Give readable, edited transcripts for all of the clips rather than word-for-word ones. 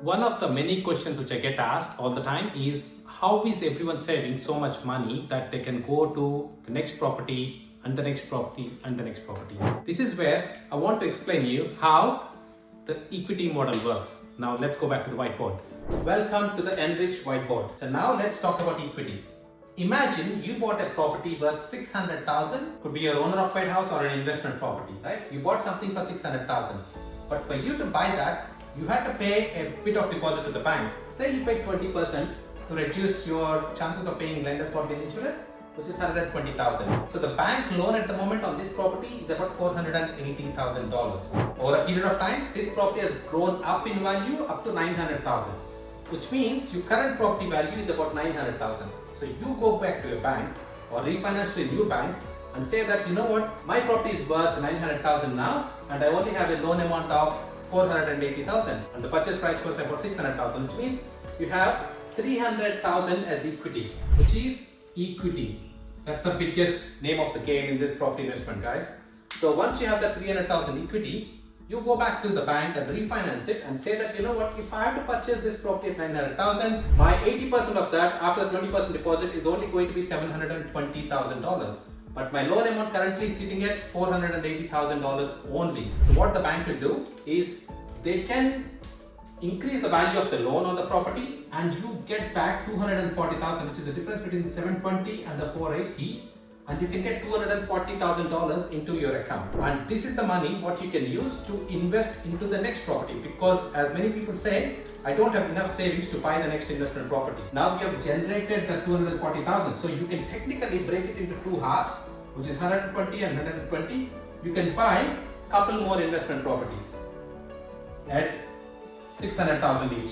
One of the many questions which I get asked all the time is how is everyone saving so much money that they can go to the next property and the next property and the next property. This is where I want to explain you how the equity model works. Now let's go back to the whiteboard. Welcome to the Enrich whiteboard. So now let's talk about equity. Imagine you bought a property worth 600,000, could be your owner-occupied house or an investment property, right? You bought something for 600,000, but for you to buy that, you had to pay a bit of deposit to the bank. Say you paid 20% to reduce your chances of paying lender's mortgage insurance, which is 120,000. So the bank loan at the moment on this property is about $480,000. Over a period of time, this property has grown up in value up to 900,000, which means your current property value is about 900,000. So you go back to a bank or refinance to a new bank and say that, you know what, my property is worth 900,000 now and I only have a loan amount of 480,000 and the purchase price was about 600,000, which means you have 300,000 as equity, which is equity. That's the biggest name of the game in this property investment, guys. So once you have that 300,000 equity, you go back to the bank and refinance it and say that, you know what, if I have to purchase this property at 900,000, my 80% of that after the 20% deposit is only going to be $720,000. But my loan amount currently is sitting at $480,000 only. So what the bank will do is they can increase the value of the loan on the property and you get back 240,000, which is the difference between the 720 and the 480, and you can get $240,000 into your account. And this is the money what you can use to invest into the next property, because as many people say, I don't have enough savings to buy the next investment property. Now we have generated the 240,000, so you can technically break it into two halves, which is 120 and 120. You can buy a couple more investment properties at 600,000 each.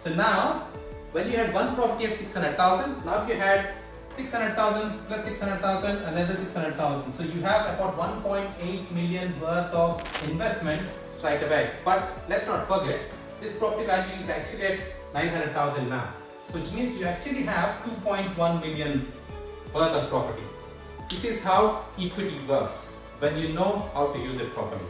So now, when you had one property at 600,000, now you had 600,000 plus 600,000 another 600,000. So you have about 1.8 million worth of investment straight away. But let's not forget, this property value is actually at 900,000 now. So which means you actually have 2.1 million worth of property. This is how equity works when you know how to use it properly.